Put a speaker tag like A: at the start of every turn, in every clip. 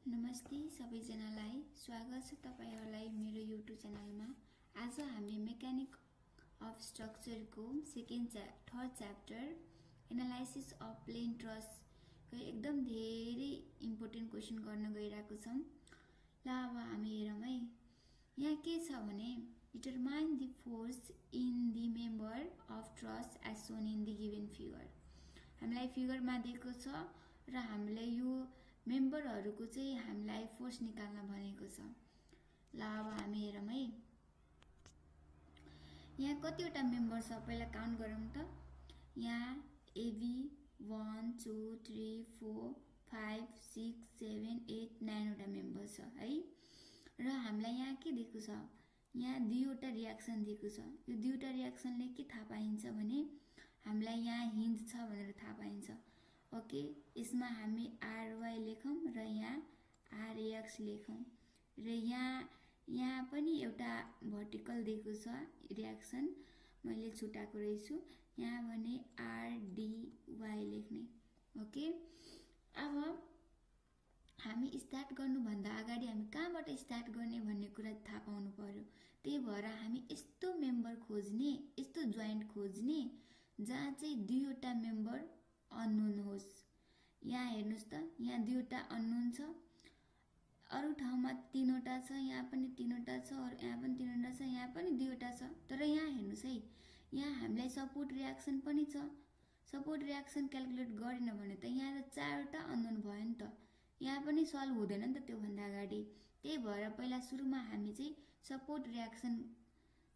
A: नमस्ते सबैजनालाई स्वागत छ तपाईहरुलाई मेरो युट्युब च्यानलमा। आज हामी मेकानिक अफ स्ट्रक्चर को third chapter analysis of plane truss को एकदम धेरै इम्पोर्टेन्ट क्वेशन गर्न गइरहेको छौं। ल अब हामी हेरौं है। यहाँ के छ भने determine the force in the member of truss as shown in the given figure. हामीलाई फिगरमा दिएको छ र हामीले यो मेम्बरहरुको चाहिँ हामीलाई फोर्स निकाल्न भनेको छ। ल अब हामी हेरौं है। यहाँ कतिवटा मेम्बर छ पहिला काउन्ट गरौँ त। यहाँ एबी 1 2 3 4 5 6 7 8 9 वटा मेम्बर छ है। र हामीलाई यहाँ के दिएको छ, यहाँ दुईवटा रियाक्सन दिएको छ। यो दुईवटा रियाक्सनले के थाहा पाइन्छ भने हामीलाई यहाँ हिन्ज छ भनेर थाहा पाइन्छ। ओके, यसमा हामी आरवाई लेखौं र यहाँ आरएक्स लेखौं र यहाँ पनि एउटा भर्टिकल दिएको छ रियाक्सन, मैले छुटाएको रहेछु। यहाँ भने आरडीवाई लेख्ने। ओके, अब हामी स्टार्ट गर्नु भन्दा अगाडि हामी कहाँबाट स्टार्ट गर्ने भन्ने कुरा थाहा पाउनु पर्यो। त्यही भएर हामी यस्तो मेम्बर खोज्ने, यस्तो जोइन्ट खोज्ने जहाँ चाहिँ दुईवटा मेम्बर अननोन होस्। यहाँ हेर्नुस् त, यहाँ दुईवटा अननोन छ, अरु ठाउँमा तीनवटा छ, यहाँ पनि तीनवटा छ, और यहाँ पनि तीनवटा छ, यहाँ पनि दुईवटा छ। तर यहाँ हेर्नुस् है, यहाँ हामीलाई सपोर्ट रियाक्सन पनि छ। सपोर्ट रियाक्सन क्याल्कुलेट गरेन भने त यहाँ त चारवटा अननोन भयो नि त। यहाँ पनि सल्भ हुँदैन नि त त्यो भन्दा अगाडि। त्यही भएर पहिला सुरुमा हामी चाहिँ सपोर्ट रियाक्सन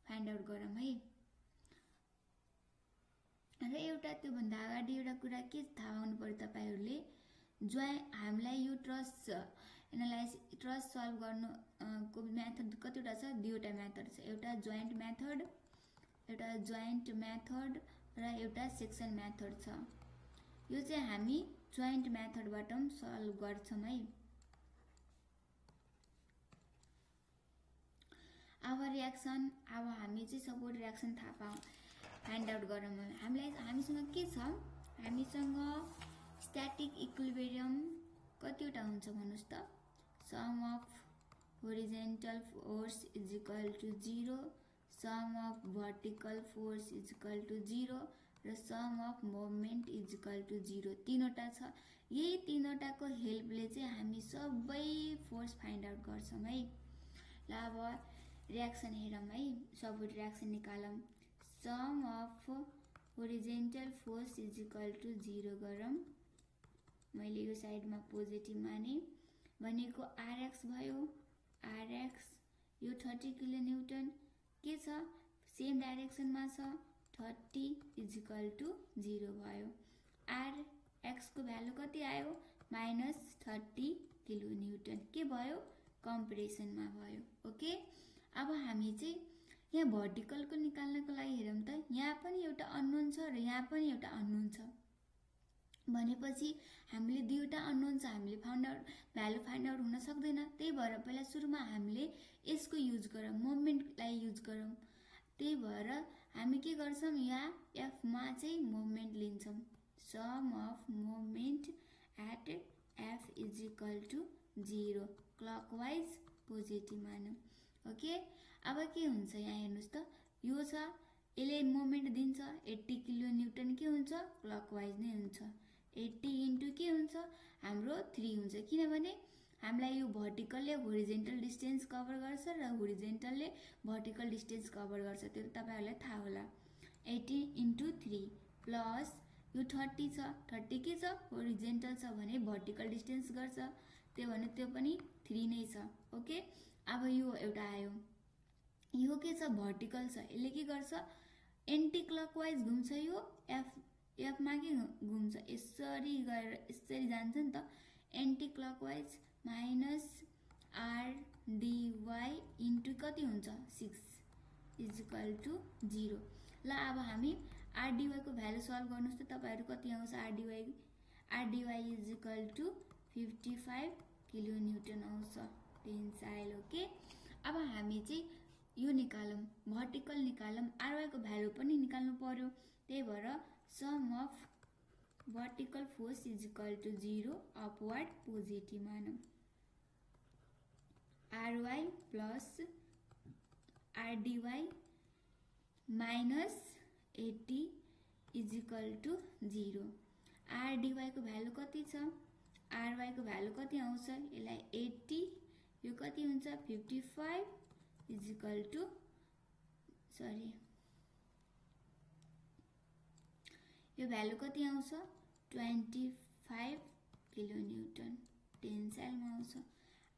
A: फाइन्ड आउट गरौँ है। र एउटा त्यो भन्दा अगाडि एउटा कुरा के थाहा हुनु पर्यो तपाईहरुले, हामीलाई यो ट्रस सल्भ गर्नु को मेथड कतिवटा छ, दुईवटा मेथड छ। एउटा जोइन्ट मेथड र एउटा सेक्सन मेथड छ। यो चाहिँ हामी जोइन्ट मेथडबाट सल्भ गर्छौं है। अब रियाक्सन, अब हामी चाहिँ सपोर्ट रियाक्सन थाहा पाऊँ फाइन्ड आउट गरौँ। हामीसँग के छ, हामीसँग स्ट्याटिक इक्विलिब्रियम कतिवटा हुन्छ भन्नुस् त। Sum of horizontal force is equal to 0, sum of vertical force is equal to 0 र sum of moment is equal to 0। तीनवटा छ। यही तीनवटाको हेल्पले चाहिँ हामी सबै फोर्स फाइन्ड आउट गर्छौं है। ल अब रियाक्सन हेरौँ है, सपोर्ट रियाक्सन निकालौं। Sum of horizontal force is equal to 0 गरौँ। मैले यो साइडमा पोजिटिभ माने भनेको आरएक्स भयो। आरएक्स यो 30 किलो न्यूटन के छ, सेम डाइरेक्सनमा छ, 30 इज इक्वल टु 0 भयो। आरएक्स को भ्यालु कति आयो, -30 किलो न्यूटन के भयो, कम्प्रेसनमा भयो। ओके, अब हामी चाहिँ यहाँ भर्टिकल को निकाल्नको लागि हेरौँ त। यहाँ पनि एउटा अननोन छ र यहाँ पनि एउटा अननोन छ भनेपछि हामीले दुईवटा अननोन छ, हामीले भ्यालु फाइन्ड आउट हुन सक्दैन। त्यही भएर पहिला सुरुमा हामीले यसको युज गरौँ, मोमेन्टलाई युज गरौँ। त्यही भएर हामी के गर्छौं, यहाँ एफ मा चाहिँ मोमेन्ट लिन्छौं। Sum of moment at F is equal to 0, clockwise positive मानौं। ओके, अब के हुन्छ यहाँ हेर्नुस् त, यो छ, यसले मोमेन्ट दिन्छ 80 किलो न्यूटन के हुन्छ, क्लकवाइज नै हुन्छ। 80 इन्टु के हुन्छ, हाम्रो 3 हुन्छ, किनभने हामीलाई यो भर्टिकलले होरिजेन्टल डिस्टेन्स कभर गर्छ र होरिजेन्टलले भर्टिकल डिस्टेन्स कभर गर्छ, त्यो तपाईहरुलाई थाहा होला। 80 इन्टु 3 प्लस यो 30 छ, 30 के छ, होरिजेन्टल छ भने भर्टिकल डिस्टेन्स गर्छ, त्यो भने त्यो पनि 3 नै छ। ओके, अब यो एउटा आयो, यो के छ, भर्टिकल छ, यसले के गर्छ, एन्टी क्लकवाइज घुम्छ। यो एफ मा के घुम्छ, यसरी गएर यसरी जान्छ नि त, एन्टी क्लकवाइज माइनस आरडीवाई इन्टु कति हुन्छ, 6 इज इक्वल टु 0। ल अब हामी आरडीवाई को भ्यालु सल्भ गर्नुस् त, तपाईहरु कति आउँछ RDY is equal to 55 kilo newton आउँछ टेन्साइल। ओके, अब हामी चाहिँ यो निकालौं, भर्टिकल निकालौं, आरवाई को भ्यालु पनि निकाल्नु पर्यो। त्यही भएर sum of vertical force is equal to 0, upward positive मानौं। ry plus rdy minus 80 is equal to 0। rdy को भ्यालु कति छ, ry को भ्यालु कति आउँछ, यसलाई 80 यो कति हुन्छ 55 इज इक्वल टू सरी यो भ्यालु कति आउँछ 25 किलो न्यूटन टेन्साइलमा आउँछ।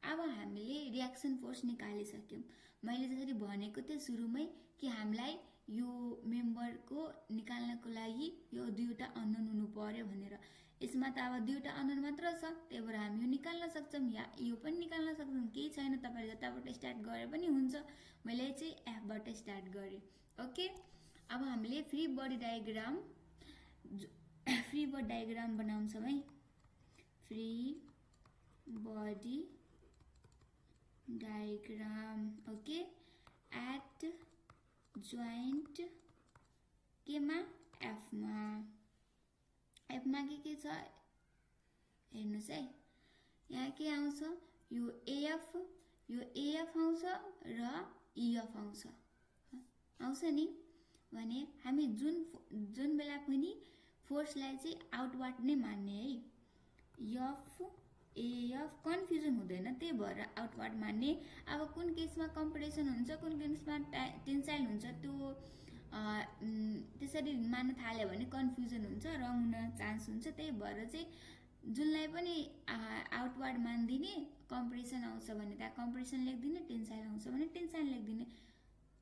A: अब हामीले रियाक्सन फोर्स निकालिसक्यौं। मैले जसरी भनेको थिएँ सुरुमै कि हामीलाई यो मेम्बरको निकाल्नको लागि यो दुईवटा अननोन हुनु पर्यो भनेर। यसमा त अब दुईवटा अननोन मात्र छ, त्यही भएर हामी यो निकाल्न सक्छौं या यो पनि निकाल्न सक्छौं, केही छैन। तपाईले जताबाट स्टार्ट गरे पनि हुन्छ। मैले चाहिँ एफ बाट स्टार्ट गरे। ओके, अब हामीले फ्री बडी डायग्राम बनाउँछौं है। Free body diagram okay at joint केमा एफमा के छ हेर्नुस् है। यहाँ के आउँछ यो एएफ आउँछ र इएफ आउँछ नि। भने हामी जुन बेला पनि फोर्सलाई चाहिँ आउटवर्ड नै मान्ने है। एफ एएफ कन्फ्युजन हुँदैन, त्यही भएर आउटवर्ड मान्ने। अब कुन केसमा कम्प्रेसन हुन्छ, कुन केसमा टेन्साइल हुन्छ, त्यो त्यसरी मान्न थाल्यो भने कन्फ्युजन हुन्छ, रङ हुन चान्स हुन्छ। त्यही भएर चाहिँ जुनलाई पनि आउटवर्ड मान्दिने, कम्प्रेसन आउँछ भने त्यहाँ कम्प्रेसन लेख्दिने, टेन्साइल आउँछ भने टेन्साइल लेख्दिने।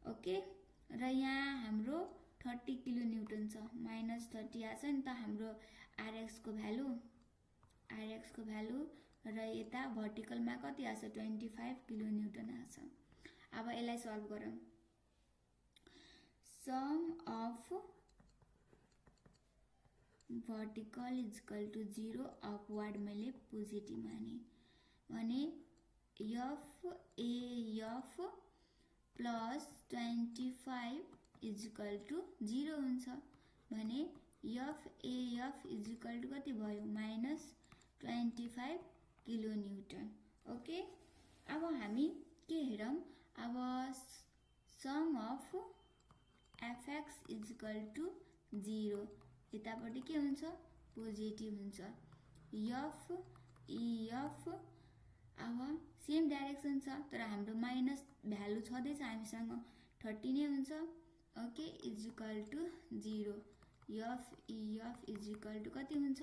A: ओके, र यहाँ हाम्रो 30 किलो न्यूटन छ, माइनस 30 आछ नि त हाम्रो आरएक्स को भ्यालु र यता भर्टिकलमा कति आछ 25 किलो न्यूटन आछ। अब यसलाई सल्भ गरौँ। Sum of vertical is equal to 0, upward मैले पोजिटिभ माने भने F plus 25 is equal to 0 हुन्छ भने एफ इज इक्वल टू कति भयो माइनस 25 किलो न्यूटन। ओके, अब हामी के हेरौं, अब sum of F X is equal to 0, यतापट्टि के हुन्छ पोजिटिभ हुन्छ। एफ अब सेम डाइरेक्सन छ, तर हाम्रो माइनस भ्यालु छँदैछ हामीसँग 30 नै हुन्छ। Okay, is equal to 0। F is equal to कति हुन्छ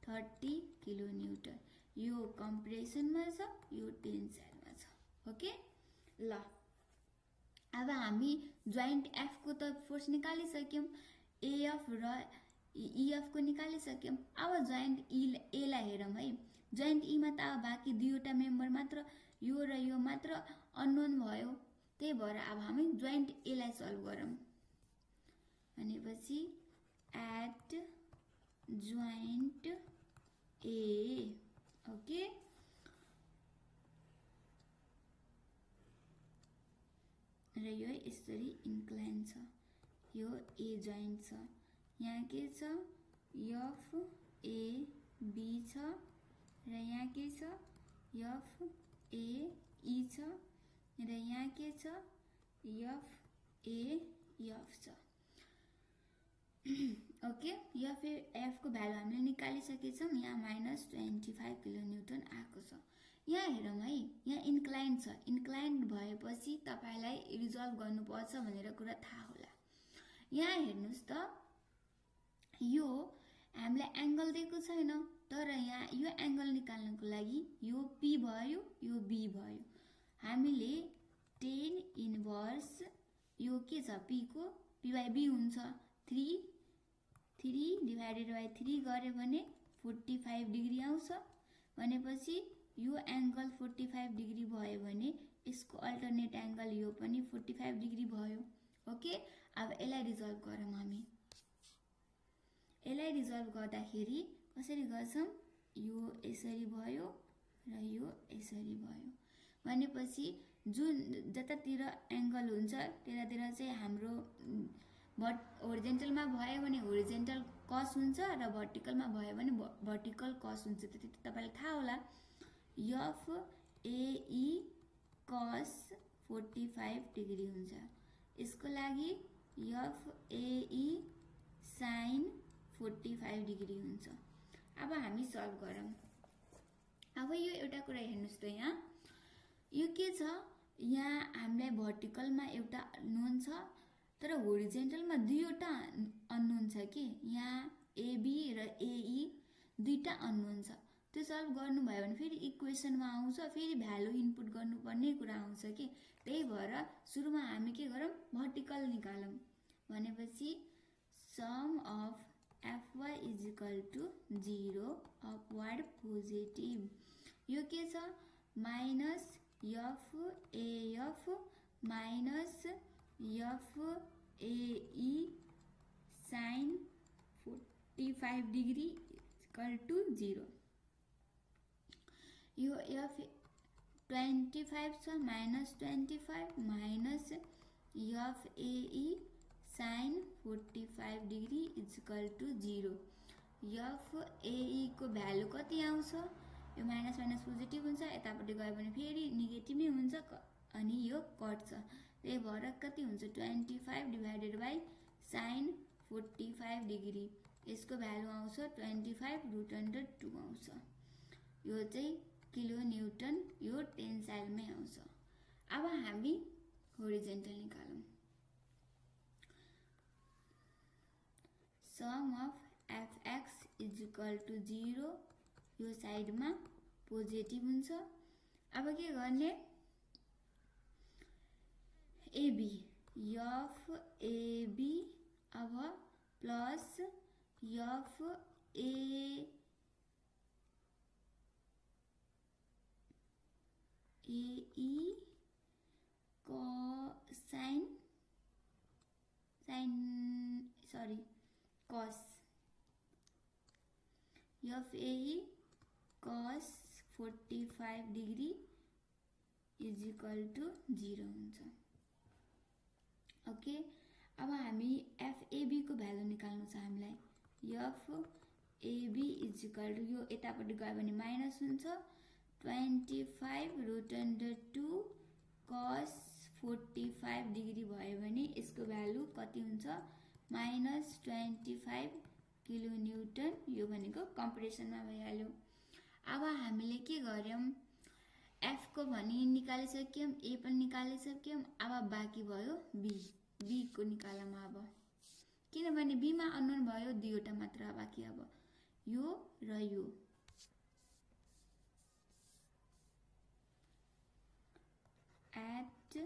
A: 30 किलो न्यूटन। यो कम्प्रेसनमा छ, यो टेन्साइलमा छ। ओके ल, अब हामी जोइन्ट एफ को त फोर्स निकालिसक्यौं, एएफ र इएफ को निकालिसक्यौं। अब जोइन्ट ए लाई हेरौं है। जोइन्ट ई मा त अब बाँकी दुईवटा मेम्बर मात्र, यो र यो मात्र अननोन भयो। त्यही भएर अब हामी जोइन्ट ए लाई सल्भ गरौँ भनेपछि एट जोइन्ट ए। ओके, र यो यसरी इन्क्लाइन छ, यो ए जोइन्ट छ। यहाँ के छ एफ ए बी छ, र यहाँ के छ एफ ए ई छ, र यहाँ के छ एफ ए एफ छ। ओके, एफ को भ्यालु हामीले निकालिसकेछौं। यहाँ माइनस 25 किलो न्यूटन आएको छ। यहाँ हेरौं है, यहाँ इन्क्लाइन छ। इन्क्लाइन भएपछि तपाईलाई रिजल्भ गर्नुपर्छ भनेर कुरा थाहा होला। यहाँ हेर्नुस् त, यो हामीलाई एंगल दिएको छैन, तर यहाँ यो एंगल निकाल्नको लागि यो पी भयो, यो बी भयो। हामीले tan इन्भर्स यो के छ पी को पी बाई बी हुन्छ 3 डिवाइडेड बाई 3 गरे भने 45 डिग्री आउँछ। भनेपछि यो एंगल 45 डिग्री भयो भने यसको अल्टरनेट एंगल यो पनि 45 डिग्री भयो। ओके, अब यसलाई रिजल्भ गरौँ हामी। यसलाई रिजल्भ गर्दाखेरि कसरी गर्छौं, यो यसरी भयो र यो यसरी भयो भनेपछि जुन जतातिर एंगल हुन्छ त्यतातिर चाहिँ हाम्रो होरिजेन्टलमा भयो भने होरिजेन्टल कस हुन्छ र भर्टिकलमा भयो भने भर्टिकल कस हुन्छ। त्यति तपाईलाई थाहा होला। F A E cos 45 degree हुन्छ। यसको लागि FAE sin 45 डिग्री हुन्छ। अब हामी सल्भ गरौँ। अब यो एउटा कुरा हेर्नुस् त, यहाँ यो के छ, यहाँ हामीलाई भर्टिकलमा एउटा नोन छ तर होरिजेन्टलमा दुईवटा अननोन छ कि, यहाँ AB र AE दुईटा अननोन छ। त्यो सल्भ गर्नुभयो भने फेरि इक्वेसनमा आउँछ, फेरि भ्यालु इनपुट गर्नुपर्ने कुरा आउँछ कि, त्यही भएर सुरुमा हामी के गरौँ, भर्टिकल निकालौँ। भनेपछि sum of Fy is equal to 0 upward positive, यो के छ minus FAF minus FAE sine 45 degree equal to 0। यो F25 छ minus 25 minus FAE sine 45 degree equal to 0। FAE को भ्यालु कति आउँछ, यो माइनस माइनस पोजिटिभ हुन्छ, यतापट्टि गयो भने फेरि नेगेटिभै हुन्छ अनि यो कट्छ। त्यही भएर कति हुन्छ 25 डिभाइडेड बाई साइन 45 डिग्री, यसको भ्यालु आउँछ 25√2 आउँछ। यो चाहिँ किलो न्युटन, यो टेन्साइलमै आउँछ। अब हामी होरिजेन्टल निकालौँ। Sum of Fx is equal to 0, यो साइडमा पोजिटिभ हुन्छ। अब के गर्ने, AB FAB अब plus FAE cos FAE cos 45 degree is equal to 0 हुन्छ। ओके, अब हामी FAB को भ्यालु निकाल्नु छ हामीलाई। FAB इज इक्वल टु, यो यतापट्टि गयो भने माइनस हुन्छ, 25√2 cos 45 डिग्री भयो भने यसको भ्यालु कति हुन्छ माइनस 25 किलो न्युटन, यो भनेको कम्प्रेसनमा भइहाल्यो। अब हामीले के गर्यौं, F को भनी निकालिसक्यौं, A पनि निकालिसक्यौं, अब बाँकी भयो B को निकालौँ अब, किनभने B मा अननोन भयो दुईवटा मात्र बाँकी, अब यो र यो। एट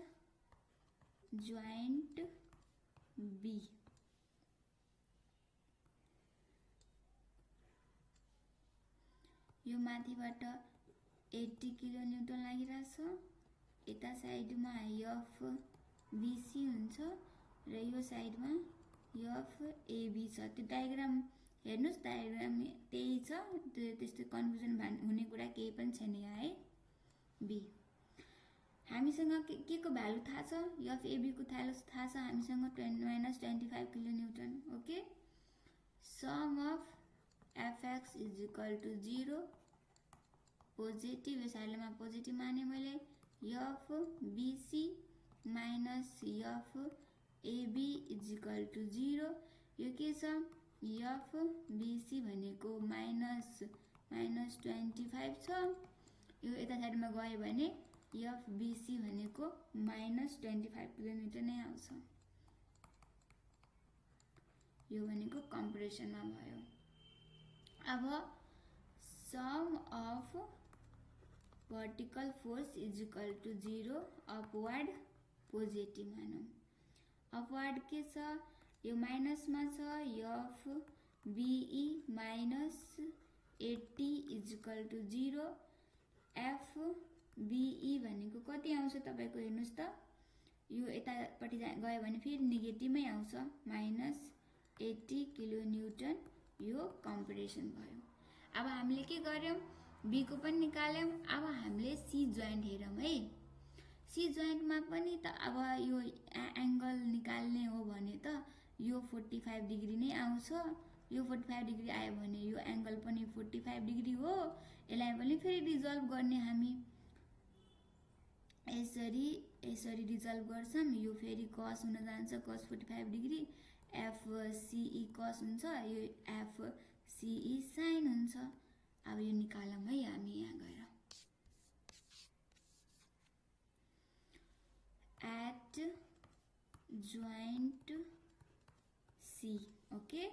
A: जोइन्ट B, यो माथिबाट 80 किलो न्युटन लागिरहेछ, यता साइडमा FBC हुन्छ र यो साइडमा FAB छ। त्यो डायग्राम हेर्नुस्, डायग्राम त्यही छ, त्यस्तो कन्फ्युजन हुने कुरा केही पनि छैन यहाँ है। B हामीसँग के को भ्यालु थाहा छ, FAB को थाहा छ हामीसँग -25 kilo newton. Okay, sum of Fx is equal to 0, positive, यो साइडमा पोजिटिभ माने मैले, FBC minus FAB is equal to 0। यो के छ, FBC भनेको माइनस 25 छ, यो यता साइडमा गयो भने FBC भनेको -25 किलोमिटर नै आउँछ। यो भनेको कम्प्रेसनमा भयो। अब sum of vertical force is equal to 0, upward positive मानौँ। अपवर्ड के छ, यो माइनसमा छ, FBE minus 80 is equal to 0। FBE भनेको कति आउँछ तपाईको हेर्नुस् त, यो यतापट्टि गयो भने फेरि नेगेटिभमै आउँछ, -80 किलो न्युटन, यो कम्प्रेसन भयो। अब हामीले के गर्यौं, B को पनि निकाल्यौं। अब हामीले C जोइन्ट हेरौँ है। C जोइन्टमा पनि त अब यो एंगल निकाल्ने हो भने त यो 45 डिग्री नै आउँछ। यो 45 डिग्री आयो भने यो एंगल पनि 45 डिग्री हो। यसलाई पनि फेरि रिजल्भ गर्ने हामी। यसरी रिजल्भ गर्छौँ। यो फेरि कस हुन जान्छ, कस 45 डिग्री, एफसीई कस हुन्छ, यो एफसीई साइन हुन्छ। अब यो निकालौँ है हामी यहाँ गएर। At joint C, okay,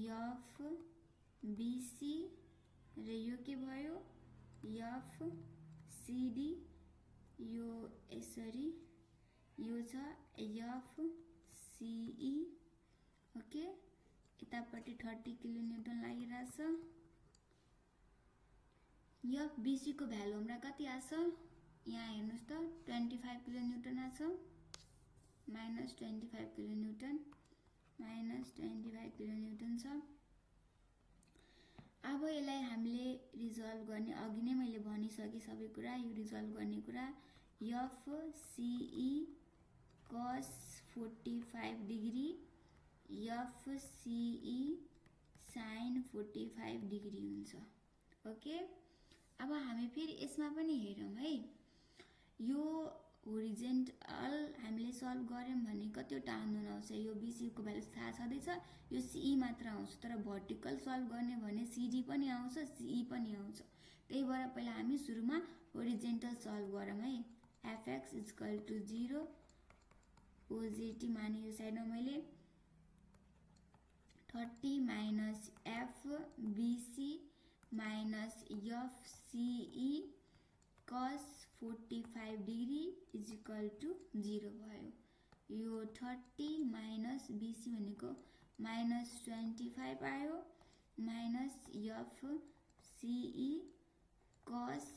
A: F BC र यो के भयो एफ सीडी, यो यसरी यो छ एफ सीई, ओके, यतापट्टि 30 किलोन्युटन लागिरहेछ। एफ बीसी को भ्यालु हमरा कति आछ यहाँ हेर्नुस् त 25 किलोन्युटन आछ, माइनस 25 किलोन्युटन, माइनस 25 किलोन्युटन छ। अब यसलाई हामीले रिजल्भ गर्ने, अघि नै मैले भनिसके सबै कुरा, यो रिजल्भ गर्ने कुरा F CE cos 45 degree, F CE sine 45 degree हुन्छ, ओके। अब हामी फेरि यसमा पनि हेरौँ है। यो होरिजेन्टल हामीले सल्भ गर्यौं भने कतिवटा आउनुन आउँछ, यो बीसी को भ्यालु थाहा छँदैछ, यो सीई मात्र आउँछ, तर भर्टिकल सल्भ गर्ने भने सीडी पनि आउँछ, सीई पनि आउँछ। त्यही भएर पहिला हामी सुरुमा होरिजेन्टल सल्भ गरौँ है। एफएक्स इक्वल टु 0, पोजिटिभ माने यो साइडमा मैले 30 minus F BC minus F CE cos 45 degree is equal to 0 भयो। यो 30 माइनस बीसी भनेको माइनस 25 आयो, minus F CE cos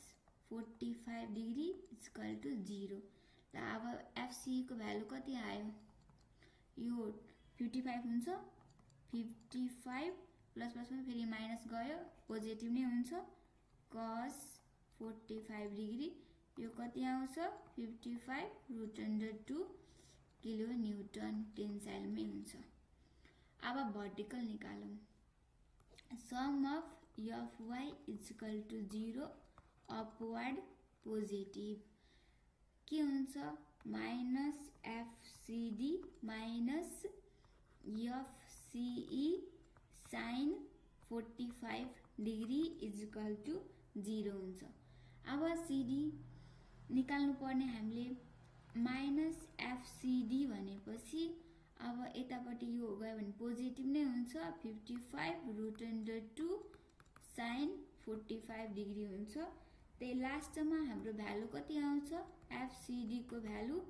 A: 45 degree is equal to 0। र अब एफसीई को भ्यालु कति आयो, यो 55 हुन्छ, 55 प्लस प्लसमा फेरि माइनस गयो, पोजिटिभ नै हुन्छ, कस 45 डिग्री, यो कति आउँछ 55 √2 किलो न्युटन टेन्साइलमै हुन्छ। अब भर्टिकल निकालौँ। Sum of F Y is equal to 0, upward positive के हुन्छ minus FCD minus FCE sine 45 degree is equal to 0 हुन्छ। अब सीडी निकाल्नु पर्ने हामीले, माइनस एफसीडी भनेपछि अब यतापट्टि यो गयो भने पोजिटिभ नै हुन्छ, 55 √2 साइन 45 डिग्री हुन्छ। त्यही लास्टमा हाम्रो भ्यालु कति आउँछ, एफसीडी को भ्यालु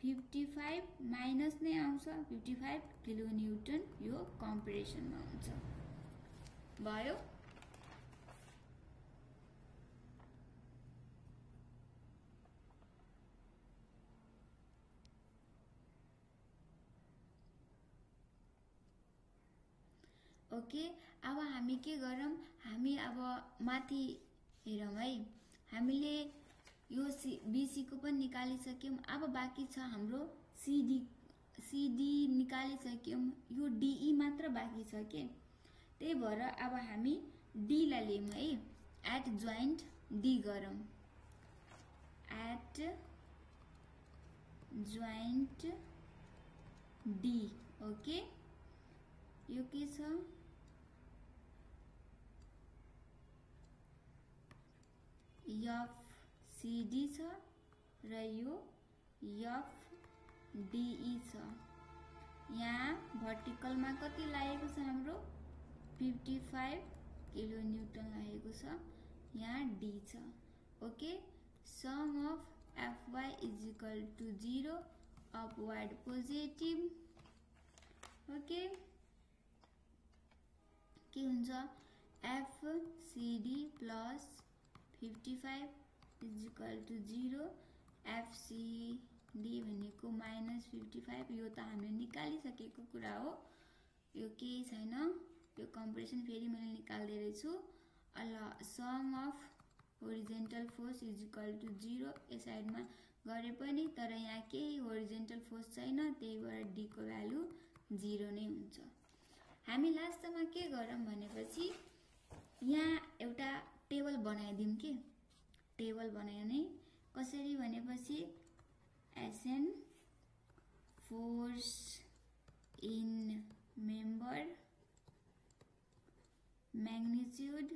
A: 55 माइनस नै आउँछ, 55 किलो न्युटन, यो कम्पेरिसनमा हुन्छ, भयो। ओके, अब हामी के गरौँ, हामी अब माथि हेरौँ है। हामीले यो बीसी को पनि निकालिसक्यौं, अब बाँकी छ हाम्रो सीडी निकालिसक्यौं, यो डीई मात्र बाँकी छ के। त्यही भएर अब हामी डी लाई लियौं है, एट जोइन्ट डी गरौँ, एट जोइन्ट डी, ओके। यो के छ एफसीडी छ र यो एफडीई छ। यहाँ भर्टिकलमा कति लागेको छ हाम्रो 55 किलो न्युटन लागेको छ, यहाँ डी छ, okay. Sum of FY is equal to 0, upward positive, okay. के हुन्छ FCD plus 55 is equal to 0, FCD भनेको माइनस 55, यो त हामीले निकालिसकेको कुरा हो, यो केही छैन, यो कम्पेरिसन फेरि मैले निकाल्दै रहेछु। Sum of horizontal force is equal to 0 यस साइडमा गरे पनि, तर यहाँ केही होरिजेन्टल फोर्स छैन, त्यही भएर डी को भ्यालु 0 नै हुन्छ। हामी लास्टमा के गरौँ भनेपछि यहाँ एउटा टेबल बनाइदिउँ के। टेबल बनायो भने कसरी भनेपछि SN force in member magnitude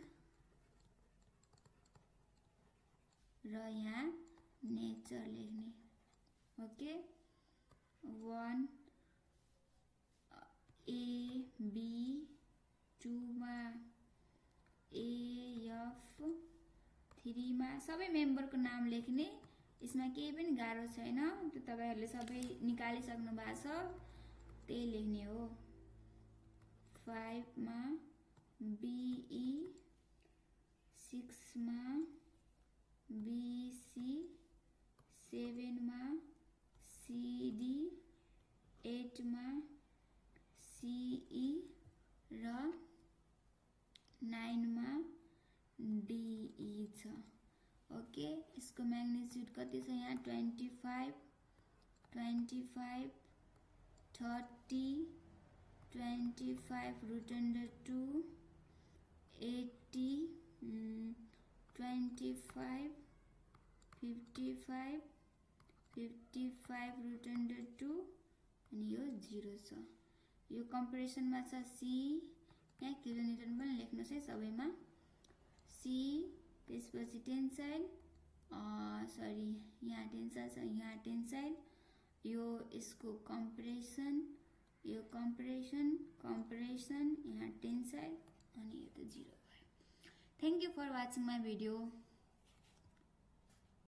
A: र यहाँ नेचर लेख्ने। ओके 1 A B 2 मा AF 3 मा सबै मेम्बरको नाम लेख्ने। यसमा केही पनि गाह्रो छैन, त्यो तपाईहरुले सबै निकालिसक्नु भएको छ, त्यही लेख्ने हो। 5 मा BE 6 मा BC 7 मा CD 8 मा CE र 9 मा DE छ। ओके यसको म्याग्निट्युड कति छ यहाँ 25 25 30 25 रूट अंडर 2 80 25 55 55 रूट अंडर 2 अनि यो 0 छ। यो कम्प्रेसनमा छ C, यहाँ किलोन्युटन पनि लेख्नुस् है सबैमा। C त्यसपछि टेन्साइल सरी यहाँ टेन्साइल छ, यहाँ टेन्साइल, यो यसको कम्प्रेसन, यो कम्प्रेसन कम्प्रेसन, यहाँ टेन्साइल अनि यो त 0 भयो। Thank you for watching my video.